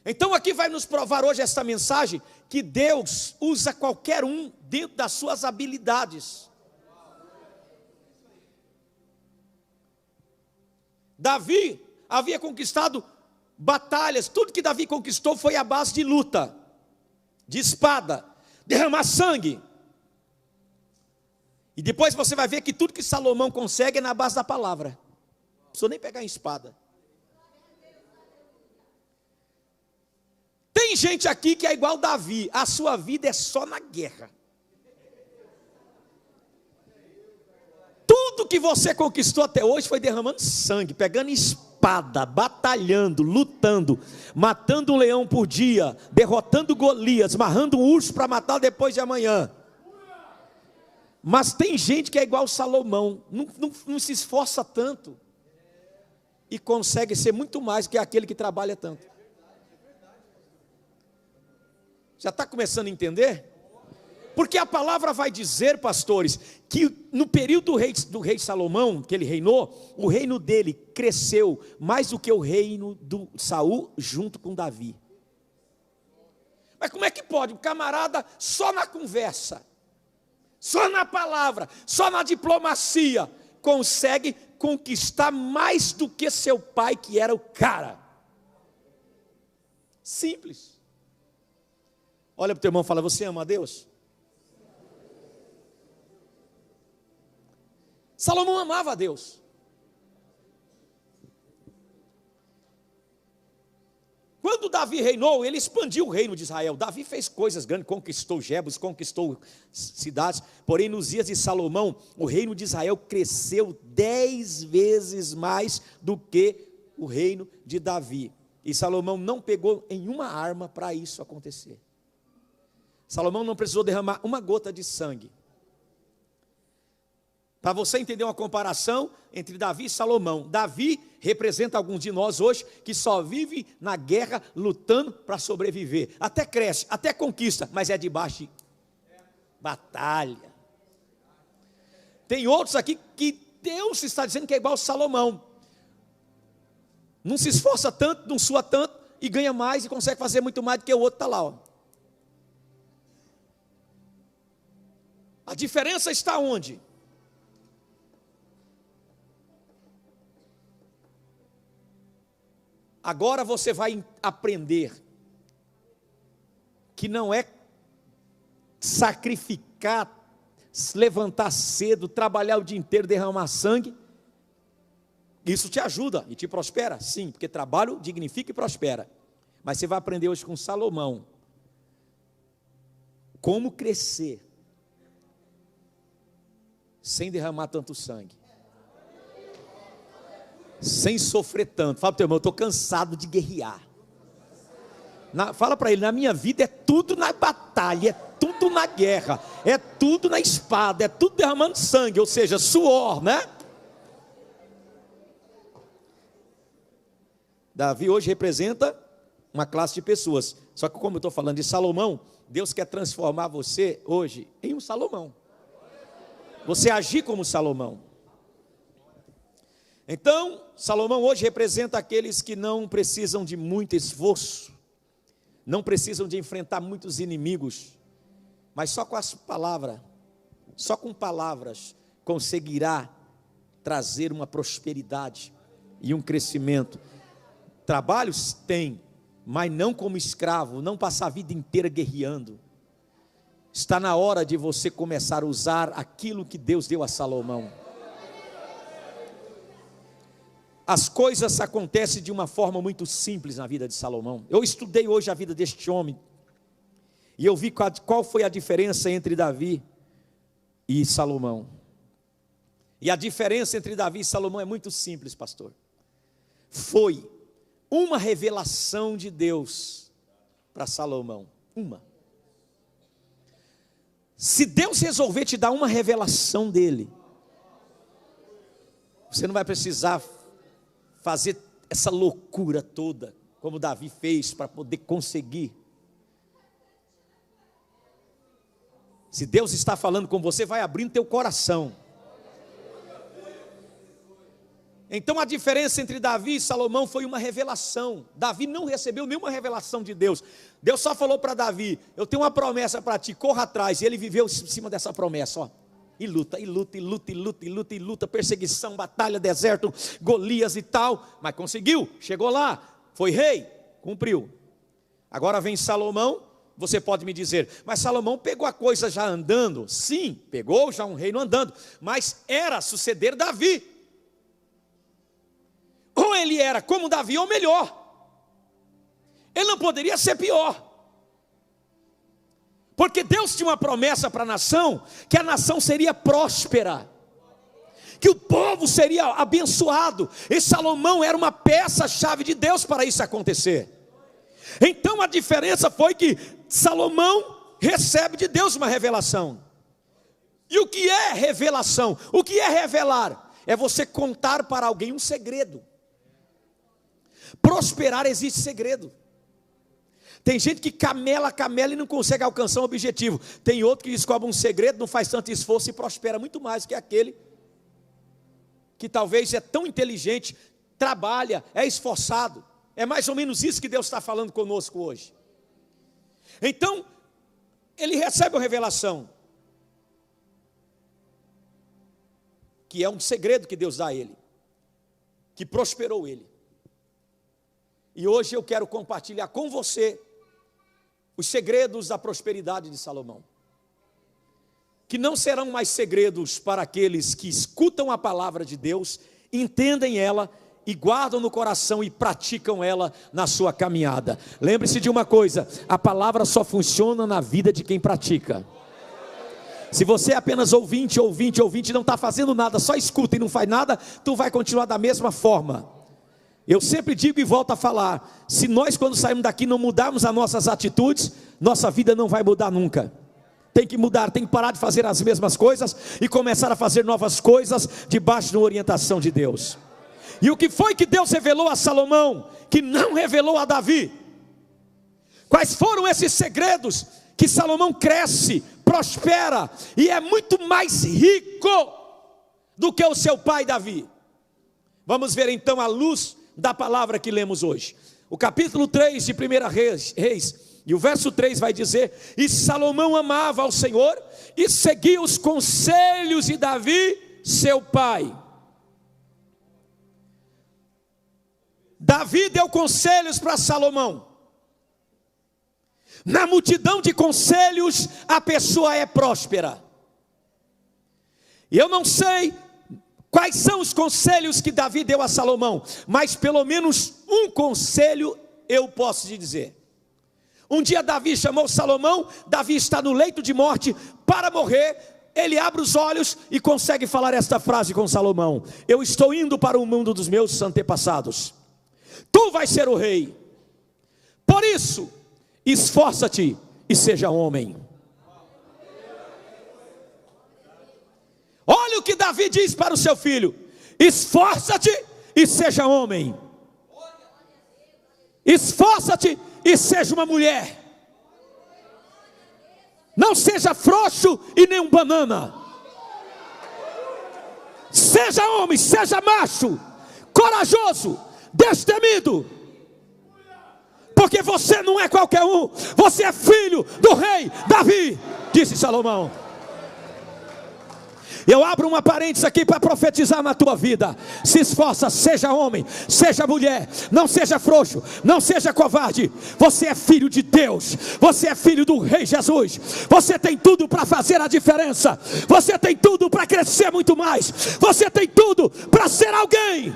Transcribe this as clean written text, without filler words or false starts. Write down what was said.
Então aqui vai nos provar hoje esta mensagem, que Deus usa qualquer um dentro das suas habilidades. Davi havia conquistado batalhas, tudo que Davi conquistou foi à base de luta, de espada, derramar sangue. E depois você vai ver que tudo que Salomão consegue é na base da palavra. Não precisa nem pegar em espada. Tem gente aqui que é igual Davi, a sua vida é só na guerra. Tudo que você conquistou até hoje foi derramando sangue, pegando espada, batalhando, lutando, matando um leão por dia, derrotando Golias, amarrando um urso para matar depois de amanhã. Mas tem gente que é igual Salomão, não se esforça tanto e consegue ser muito mais que aquele que trabalha tanto. Já está começando a entender? Porque a palavra vai dizer, pastores, que no período do rei Salomão, que ele reinou, o reino dele cresceu mais do que o reino do Saul junto com Davi. Mas como é que pode? Um camarada só na conversa, só na palavra, só na diplomacia, consegue conquistar mais do que seu pai, que era o cara. Simples. Olha para o teu irmão e fala: você ama a Deus? Salomão amava a Deus. Quando Davi reinou, ele expandiu o reino de Israel. Davi fez coisas grandes, conquistou Jebus, conquistou cidades. Porém, nos dias de Salomão, o reino de Israel cresceu 10 vezes mais do que o reino de Davi. E Salomão não pegou em uma arma para isso acontecer. Salomão não precisou derramar uma gota de sangue. Para você entender uma comparação entre Davi e Salomão, Davi representa alguns de nós hoje que só vive na guerra lutando para sobreviver. Até cresce, até conquista, mas é debaixo de batalha. Tem outros aqui que Deus está dizendo que é igual a Salomão. Não se esforça tanto, não sua tanto e ganha mais e consegue fazer muito mais do que o outro está lá. Ó. A diferença está onde? Agora você vai aprender que não é sacrificar, se levantar cedo, trabalhar o dia inteiro, derramar sangue. Isso te ajuda e te prospera? Sim, porque trabalho dignifica e prospera. Mas você vai aprender hoje com Salomão como crescer sem derramar tanto sangue, sem sofrer tanto. Fala para o teu irmão: eu estou cansado de guerrear. Fala para ele: na minha vida é tudo na batalha, é tudo na guerra, é tudo na espada, é tudo derramando sangue, ou seja, suor, né? Davi hoje representa uma classe de pessoas. Só que como eu estou falando de Salomão, Deus quer transformar você hoje em um Salomão. Você agir como Salomão. Então, Salomão hoje representa aqueles que não precisam de muito esforço, não precisam de enfrentar muitos inimigos, mas só com as palavras, só com palavras, conseguirá trazer uma prosperidade e um crescimento. Trabalhos tem, mas não como escravo, não passar a vida inteira guerreando. Está na hora de você começar a usar aquilo que Deus deu a Salomão. As coisas acontecem de uma forma muito simples na vida de Salomão. Eu estudei hoje a vida deste homem, e eu vi qual foi a diferença entre Davi e Salomão. E a diferença entre Davi e Salomão é muito simples, pastor. Foi uma revelação de Deus para Salomão. Uma. Se Deus resolver te dar uma revelação dele, você não vai precisar fazer essa loucura toda, como Davi fez para poder conseguir. Se Deus está falando com você, vai abrindo teu coração. Então a diferença entre Davi e Salomão foi uma revelação. Davi não recebeu nenhuma revelação de Deus. Deus só falou para Davi: eu tenho uma promessa para ti, corra atrás. E ele viveu em cima dessa promessa, ó. E luta, e luta, e luta, e luta, e luta, e luta, perseguição, batalha, deserto, Golias e tal. Mas conseguiu, chegou lá, foi rei, cumpriu. Agora vem Salomão. Você pode me dizer: mas Salomão pegou a coisa já andando? Sim, pegou já um reino andando, mas era suceder Davi. Ou ele era como Davi ou melhor. Ele não poderia ser pior. Porque Deus tinha uma promessa para a nação, que a nação seria próspera, que o povo seria abençoado, e Salomão era uma peça-chave de Deus para isso acontecer. Então a diferença foi que Salomão recebe de Deus uma revelação. E o que é revelação? O que é revelar? É você contar para alguém um segredo. Prosperar existe segredo. Tem gente que camela e não consegue alcançar um objetivo. Tem outro que descobre um segredo, não faz tanto esforço e prospera muito mais que aquele que talvez é tão inteligente, trabalha, é esforçado. É mais ou menos isso que Deus está falando conosco hoje. Então, ele recebe uma revelação, que é um segredo que Deus dá a ele, que prosperou ele. E hoje eu quero compartilhar com você os segredos da prosperidade de Salomão, que não serão mais segredos para aqueles que escutam a palavra de Deus, entendem ela e guardam no coração e praticam ela na sua caminhada. Lembre-se de uma coisa: a palavra só funciona na vida de quem pratica. Se você é apenas ouvinte, não está fazendo nada, só escuta e não faz nada, tu vai continuar da mesma forma. Eu sempre digo e volto a falar: se nós quando saímos daqui não mudarmos as nossas atitudes, nossa vida não vai mudar nunca. Tem que mudar, tem que parar de fazer as mesmas coisas e começar a fazer novas coisas debaixo da orientação de Deus. E o que foi que Deus revelou a Salomão, que não revelou a Davi? Quais foram esses segredos que Salomão cresce, prospera e é muito mais rico do que o seu pai Davi? Vamos ver então à luz da palavra que lemos hoje. O capítulo 3 de 1 Reis, e o verso 3 vai dizer: e Salomão amava ao Senhor e seguia os conselhos de Davi, seu pai. Davi deu conselhos para Salomão. Na multidão de conselhos, a pessoa é próspera. E eu não sei quais são os conselhos que Davi deu a Salomão, mas pelo menos um conselho eu posso te dizer. Um dia Davi chamou Salomão, Davi está no leito de morte, para morrer. Ele abre os olhos e consegue falar esta frase com Salomão: eu estou indo para o mundo dos meus antepassados, tu vais ser o rei, por isso esforça-te e seja homem. Olha o que Davi diz para o seu filho: esforça-te e seja homem. Esforça-te e seja uma mulher. Não seja frouxo e nem um banana. Seja homem, seja macho, corajoso, destemido. Porque você não é qualquer um, você é filho do rei Davi, disse Salomão. Eu abro uma parênteses aqui para profetizar na tua vida. Se esforça, seja homem, seja mulher, não seja frouxo, não seja covarde. Você é filho de Deus, você é filho do rei Jesus. Você tem tudo para fazer a diferença, você tem tudo para crescer muito mais, você tem tudo para ser alguém.